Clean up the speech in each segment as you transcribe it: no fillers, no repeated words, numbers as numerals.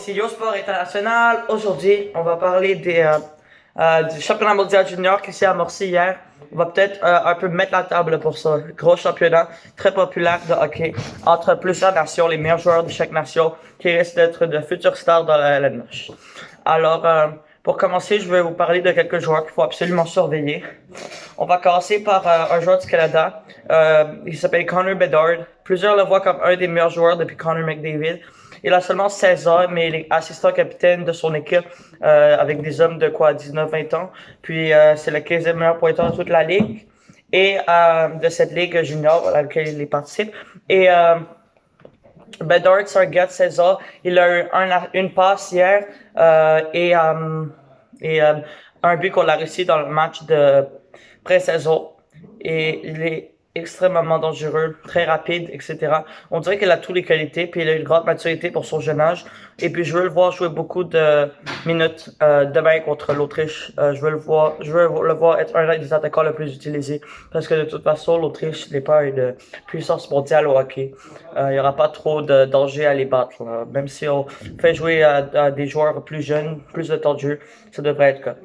C'est Yo Sport International. Aujourd'hui, on va parler du championnat mondial junior qui s'est amorcé hier. On va peut-être un peu mettre la table pour ça. Gros championnat, très populaire de hockey, entre plusieurs nations, les meilleurs joueurs de chaque nation qui risquent d'être de futurs stars dans la LNH. Alors, pour commencer, je vais vous parler de quelques joueurs qu'il faut absolument surveiller. On va commencer par un joueur du Canada. Il s'appelle Connor Bedard. Plusieurs le voient comme un des meilleurs joueurs depuis Connor McDavid. Il a seulement 16 ans, mais il est assistant capitaine de son équipe avec des hommes de 19-20 ans. Puis c'est le 15e meilleur pointeur de toute la ligue et de cette ligue junior à laquelle il participe. Et Bedard, c'est un gars de 16 ans. Il a eu une passe hier et un but qu'on a réussi dans le match de pré-saison. Et il est extrêmement dangereux, très rapide, etc. On dirait qu'il a toutes les qualités, puis il a une grande maturité pour son jeune âge. Et puis je veux le voir jouer beaucoup de minutes demain contre l'Autriche. Je veux le voir être un des attaquants le plus utilisé, parce que de toute façon l'Autriche n'est pas une puissance mondiale au hockey. Il y aura pas trop de danger à les battre. Même si on fait jouer à des joueurs plus jeunes, plus de temps de jeu, ça devrait être correct.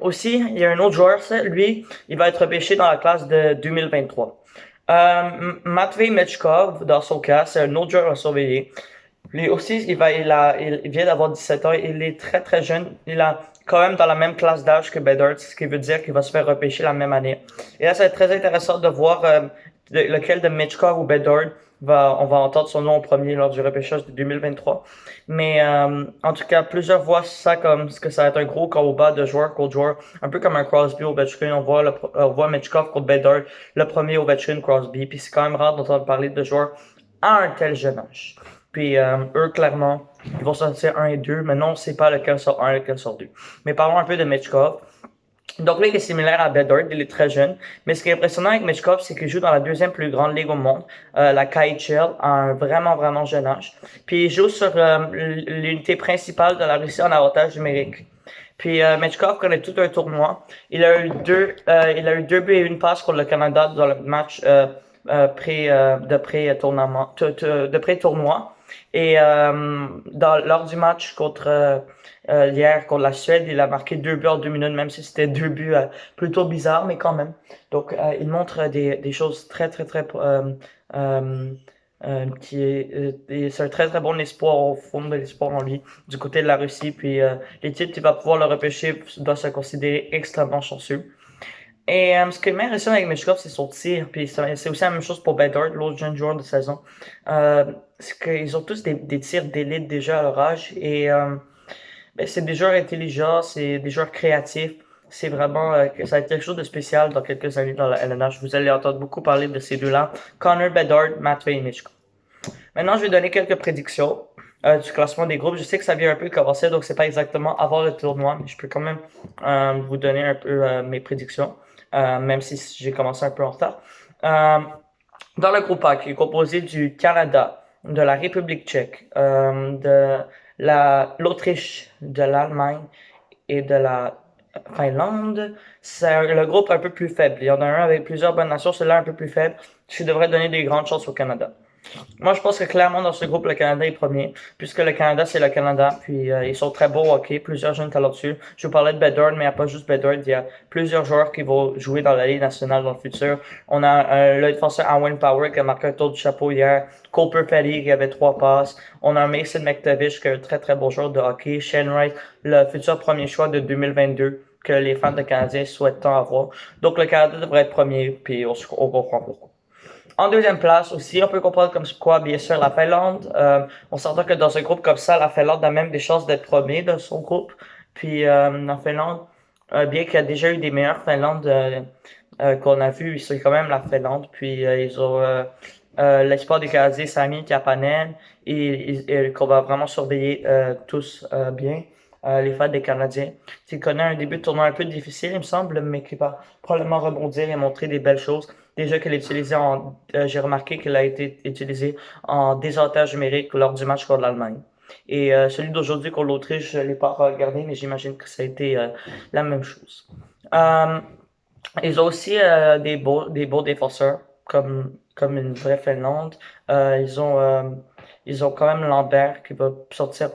Aussi, il y a un autre joueur, lui, il va être repêché dans la classe de 2023. Matvei Mechkov, dans son cas, c'est un autre joueur à surveiller. Lui aussi, il vient d'avoir 17 ans, il est très très jeune, il a quand même dans la même classe d'âge que Bedard, ce qui veut dire qu'il va se faire repêcher la même année. Et là, ça va être très intéressant de voir lequel de Mechkov ou Bedard on va entendre son nom en premier lors du repêchage de 2023. Mais en tout cas, plusieurs voient ça comme ce que ça va être un gros combat de joueur contre joueur, un peu comme un Crosby Ovechkin. On voit Mechkov contre Bedard, le premier Ovechkin Crosby. Puis c'est quand même rare d'entendre parler de joueurs à un tel jeune âge. Puis eux, clairement, ils vont sortir 1 et 2, mais non, c'est pas lequel sort 1 et lequel sort 2. Mais parlons un peu de Mechkov. Donc là, il est similaire à Bedard, il est très jeune. Mais ce qui est impressionnant avec Mechkov, c'est qu'il joue dans la deuxième plus grande ligue au monde, la KHL, à un vraiment jeune âge. Puis il joue sur l'unité principale de la Russie en avantage numérique. Puis Mechkov connaît tout un tournoi. Il a eu deux buts et une passe contre le Canada dans le match de pré-tournoi. Et lors du match hier contre la Suède, il a marqué 2 buts en 2 minutes, même si c'était 2 buts plutôt bizarres, mais quand même. Donc il montre des choses très c'est un très bon espoir au fond de l'espoir en lui du côté de la Russie. Puis l'équipe qui va pouvoir le repêcher doit se considérer extrêmement chanceux. Et ce qui m'intéresse avec Mechkov, c'est son tir. Puis c'est aussi la même chose pour Bedard, l'autre jeune joueur de saison. C'est qu'ils ont tous des tirs d'élite déjà à leur âge. Et c'est des joueurs intelligents, c'est des joueurs créatifs. C'est vraiment ça va être quelque chose de spécial dans quelques années dans la LNH. Vous allez entendre beaucoup parler de ces deux-là. Connor Bedard, Matvei Mechkov. Maintenant, je vais donner quelques prédictions du classement des groupes. Je sais que ça vient un peu commencer, donc c'est pas exactement avant le tournoi, mais je peux quand même vous donner un peu mes prédictions, même si j'ai commencé un peu en retard. Dans le groupe A, qui est composé du Canada, de la République tchèque, de l'Autriche, de l'Allemagne et de la Finlande, c'est le groupe un peu plus faible. Il y en a un avec plusieurs bonnes nations, celui-là un peu plus faible, ce qui devrait donner des grandes chances au Canada. Moi, je pense que clairement dans ce groupe, le Canada est premier, puisque le Canada, c'est le Canada, puis ils sont très beaux au hockey, plusieurs jeunes talentueux. Je vous parlais de Bedard, mais il n'y a pas juste Bedard, il y a plusieurs joueurs qui vont jouer dans la Ligue nationale dans le futur. On a le défenseur Owen Power qui a marqué un tour du chapeau hier, Cooper Pelly qui avait 3 passes. On a un Mason McTavish qui est un très bon joueur de hockey, Shane Wright, le futur premier choix de 2022 que les fans de Canadiens souhaitent tant avoir. Donc le Canada devrait être premier, puis on comprend pourquoi. En deuxième place aussi, on peut comprendre comme quoi, bien sûr, la Finlande. On s'entend que dans un groupe comme ça, la Finlande a même des chances d'être premier de son groupe. Puis la Finlande, bien qu'il y a déjà eu des meilleures Finlandes qu'on a vu, c'est quand même la Finlande. Puis ils ont l'espoir des Canadiens, Sami Kapanen, et qu'on va vraiment surveiller tous bien. Les fans des Canadiens. Il connaît un début de tournoi un peu difficile, il me semble, mais qui va probablement rebondir et montrer des belles choses. Déjà qu'elle est utilisée j'ai remarqué qu'elle a été utilisée en désavantage numérique lors du match contre l'Allemagne. Et celui d'aujourd'hui contre l'Autriche, je l'ai pas regardé, mais j'imagine que ça a été la même chose. Euh, Ils ont aussi des beaux défenseurs, comme une vraie Finlande. Ils ont Ils ont quand même Lambert qui va sortir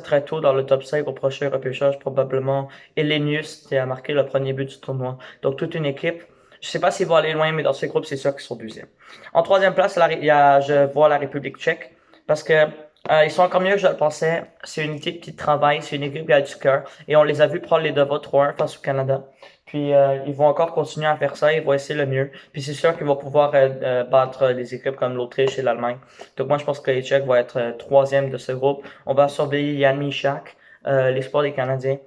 très tôt dans le top 5 au prochain repêchage, probablement. Elenius, qui a marqué le premier but du tournoi. Donc, toute une équipe. Je sais pas s'ils vont aller loin, mais dans ces groupes, c'est sûr qu'ils sont deuxième. En troisième place, je vois la République tchèque parce que ils sont encore mieux que je le pensais. C'est une équipe qui travaille, c'est une équipe qui a du cœur. Et on les a vus prendre les devants 3-1 face au Canada. Puis ils vont encore continuer à faire ça, ils vont essayer le mieux. Puis c'est sûr qu'ils vont pouvoir battre les équipes comme l'Autriche et l'Allemagne. Donc moi je pense que les Tchèques vont être troisième de ce groupe. On va surveiller Jan Mysak, l'espoir des Canadiens,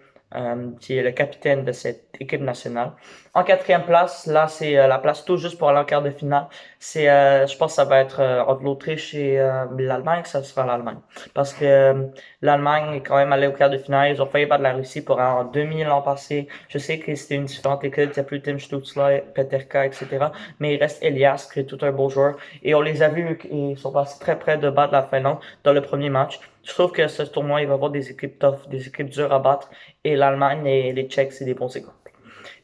qui est le capitaine de cette équipe nationale. En quatrième place, là c'est la place tout juste pour aller en quart de finale. Je pense que ça va être entre l'Autriche et l'Allemagne, ça sera l'Allemagne. Parce que l'Allemagne est quand même allée au quart de finale, ils ont failli battre la Russie pour aller en demi l'an passé. Je sais que c'était une différente équipe, il n'y a plus Tim Stutzla, Peterka, etc. Mais il reste Elias, qui est tout un beau joueur. Et on les a vus, ils sont passés très près de battre la Finlande dans le premier match. Je trouve que ce tournoi, il va y avoir des équipes tough, des équipes dures à battre. Et l'Allemagne et les Tchèques, c'est des bons équipes.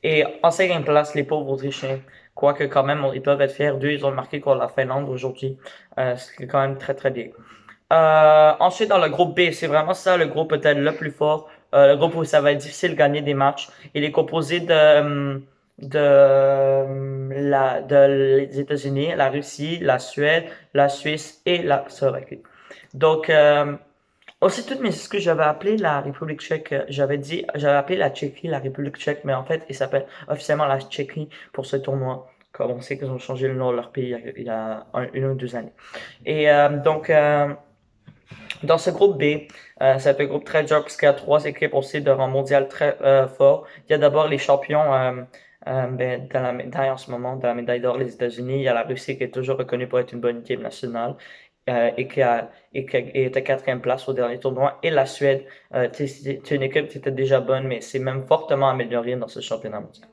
Et en cinquième place, les pauvres Autrichiens. Quoique quand même, ils peuvent être fiers d'eux. Ils ont marqué contre la Finlande aujourd'hui. Ce qui est quand même très très bien. Ensuite, dans le groupe B, c'est vraiment ça le groupe peut-être le plus fort. Le groupe où ça va être difficile de gagner des matchs. Il est composé de les États-Unis, la Russie, la Suède, la Suisse et la Slovaquie. Donc, aussi, toutes mes excuses, j'avais appelé la République tchèque, j'avais appelé la Tchéquie la République tchèque, mais en fait, il s'appelle officiellement la Tchéquie pour ce tournoi. Comme on sait qu'ils ont changé le nom de leur pays une ou deux années. Et dans ce groupe B, c'est un groupe très dur parce qu'il y a trois équipes aussi de rang mondial très fort. Il y a d'abord les champions de la médaille en ce moment, de la médaille d'or, les États-Unis. Il y a la Russie qui est toujours reconnue pour être une bonne équipe nationale qui était quatrième place au dernier tournoi. Et la Suède, c'est une équipe qui était déjà bonne, mais c'est même fortement améliorée dans ce championnat mondial.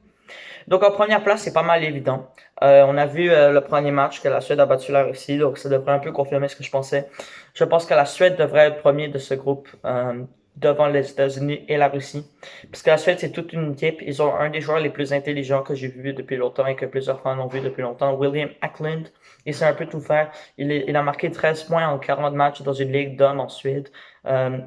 Donc en première place, c'est pas mal évident. On a vu le premier match que la Suède a battu la Russie, donc ça devrait un peu confirmer ce que je pensais. Je pense que la Suède devrait être premier de ce groupe devant les États-Unis et la Russie. Parce que la Suède, c'est toute une équipe. Ils ont un des joueurs les plus intelligents que j'ai vu depuis longtemps et que plusieurs fans ont vu depuis longtemps, William Eklund. Il sait un peu tout faire. Il a marqué 13 points en 40 matchs dans une ligue d'hommes en Suède. Euh,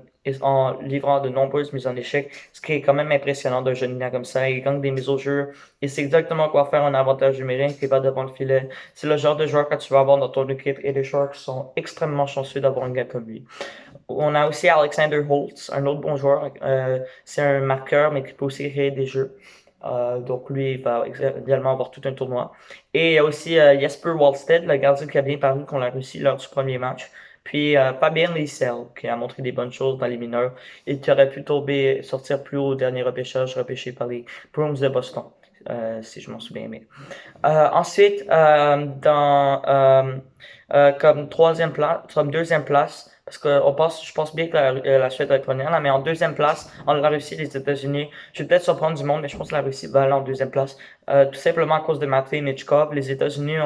en livrant de nombreuses mises en échec, ce qui est quand même impressionnant d'un jeune gars comme ça. Il gagne des mises au jeu, il sait exactement quoi faire en avantage numérique, il va devant le filet. C'est le genre de joueur que tu vas avoir dans ton équipe et les joueurs qui sont extrêmément chanceux d'avoir un gars comme lui. On a aussi Alexander Holtz, un autre bon joueur. C'est un marqueur, mais qui peut aussi créer des jeux. Donc lui, il va également avoir tout un tournoi. Et il y a aussi Jesper Wallstedt, le gardien qui a bien paru contre la Russie lors du premier match. Puis Fabien Lysell, qui a montré des bonnes choses dans les mineurs et qui aurait pu sortir plus haut au dernier repêchage, repêché par les Bruins de Boston, si je m'en souviens bien. Ensuite, comme deuxième place, parce que je pense bien que la Suède va être première, là, mais en deuxième place, entre la Russie et les États-Unis, je vais peut-être surprendre du monde, mais je pense que la Russie va aller en deuxième place, tout simplement à cause de Matvei Michkov. Les États-Unis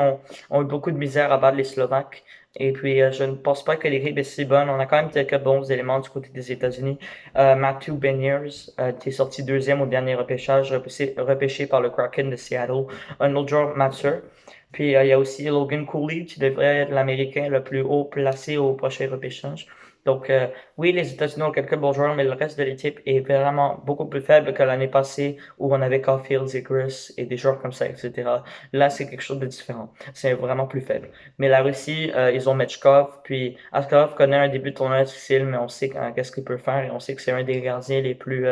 ont eu beaucoup de misère à battre les Slovaques. Et puis, je ne pense pas que l'équipe est si bonne. On a quand même quelques bons éléments du côté des États-Unis. Matthew Beniers, qui est sorti deuxième au dernier repêchage, repêché par le Kraken de Seattle. Un autre joueur mature. Puis il y a aussi Logan Cooley qui devrait être l'Américain le plus haut placé au prochain repêchage. Donc oui, les États-Unis ont quelques bons joueurs, mais le reste de l'équipe est vraiment beaucoup plus faible que l'année passée où on avait Caulfield, Zegras et des joueurs comme ça, etc. Là, c'est quelque chose de différent. C'est vraiment plus faible. Mais la Russie, ils ont Mechkov, puis Askarov connaît un début de tournoi difficile, mais on sait qu'est-ce qu'il peut faire et on sait que c'est un des gardiens les plus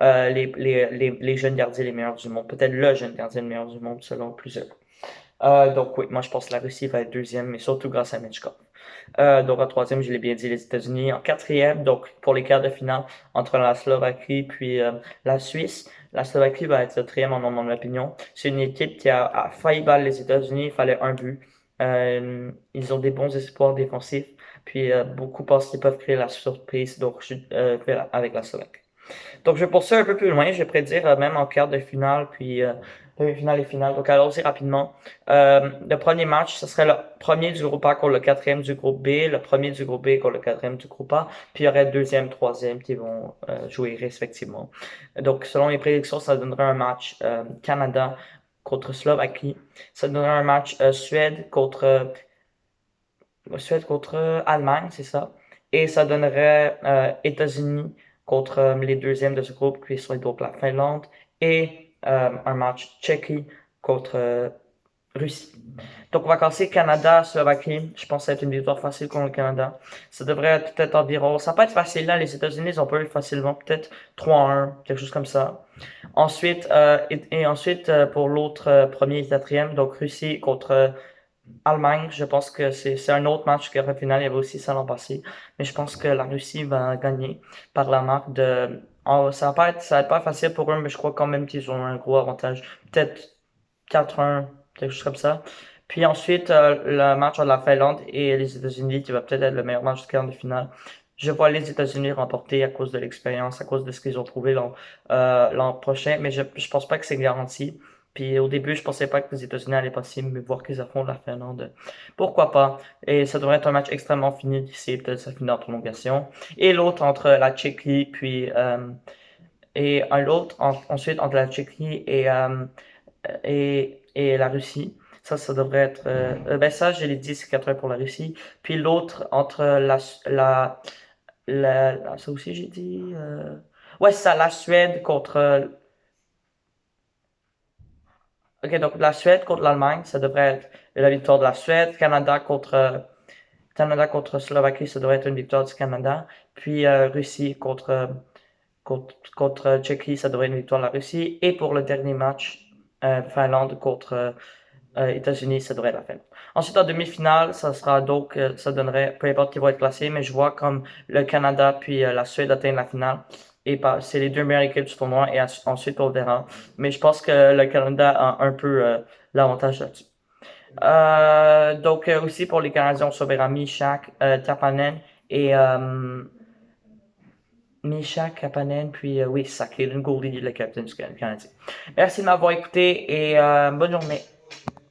les jeunes gardiens les meilleurs du monde. Peut-être le jeune gardien le meilleur du monde selon plusieurs. Donc oui, moi je pense que la Russie va être deuxième, mais surtout grâce à Mitchkov. Donc en troisième, je l'ai bien dit, les États-Unis. En quatrième, donc pour les quarts de finale, entre la Slovaquie puis la Suisse. La Slovaquie va être quatrième en mon opinion. C'est une équipe qui a failli battre les États-Unis, il fallait un but. Ils ont des bons espoirs défensifs, puis beaucoup pensent qu'ils peuvent créer la surprise, donc je avec la Slovaquie. Donc, je vais poursuivre un peu plus loin. Je vais prédire même en quart de finale, puis demi-finale et finale. Donc, allons-y rapidement. Le premier match, ce serait le premier du groupe A contre le quatrième du groupe B, le premier du groupe B contre le quatrième du groupe A, puis il y aurait deuxième, troisième qui vont jouer respectivement. Donc, selon les prédictions, ça donnerait un match Canada contre Slovaquie. Ça donnerait un match Suède contre Suède contre Allemagne, c'est ça. Et ça donnerait États-Unis contre les deuxièmes de ce groupe, qui sont donc la Finlande, et un match Tchéquie contre Russie. Donc on va casser Canada, Slovaquie. Je pense que ça va être une victoire facile contre le Canada. Ça devrait être peut-être environ. Ça peut être facile là. Les États-Unis ils ont pas eu facilement, peut-être 3-1, quelque chose comme ça. Ensuite, ensuite pour l'autre premier et quatrième, donc Russie contre Allemagne, je pense que c'est un autre match que la finale, il y avait aussi ça l'an passé. Mais je pense que la Russie va gagner par la marque de. Ça va pas être facile pour eux, mais je crois quand même qu'ils ont un gros avantage. Peut-être 4-1, quelque chose comme ça. Puis ensuite, le match entre la Finlande et les États-Unis, qui va peut-être être le meilleur match du quart de finale. Je vois les États-Unis remporter à cause de l'expérience, à cause de ce qu'ils ont trouvé l'an prochain, mais je pense pas que c'est garanti. Puis au début, je pensais pas que les États-Unis allaient passer, mais voir qu'ils affrontent la Finlande, pourquoi pas. Et ça devrait être un match extrêmement fini d'ici, peut-être ça finit en prolongation. Et l'autre entre la Tchéquie, puis et un autre ensuite entre la Tchéquie et la Russie. Ça devrait être. Ben ça, je l'ai dit, c'est 4 pour la Russie. Puis l'autre entre ça aussi j'ai dit. Ouais, c'est ça, la Suède contre. Ok, donc la Suède contre l'Allemagne, ça devrait être la victoire de la Suède. Canada contre Slovaquie, ça devrait être une victoire du Canada. Puis Russie contre Tchéquie, ça devrait être une victoire de la Russie. Et pour le dernier match, Finlande contre États-Unis, ça devrait être la Finlande. Ensuite, en demi-finale, ça sera donc, ça donnerait, peu importe qui va être classé, mais je vois comme le Canada puis la Suède atteignent la finale. Et c'est les deux meilleures équipes du tournoi et ensuite on verra. Mais je pense que le Canada a un peu l'avantage là-dessus. Donc aussi pour les Canadiens, on sauvera Mishak, Tapanen et Misha Kapanen, puis oui, ça, Kaden Goldie, le capitaine du Canadien. Merci de m'avoir écouté et bonne journée.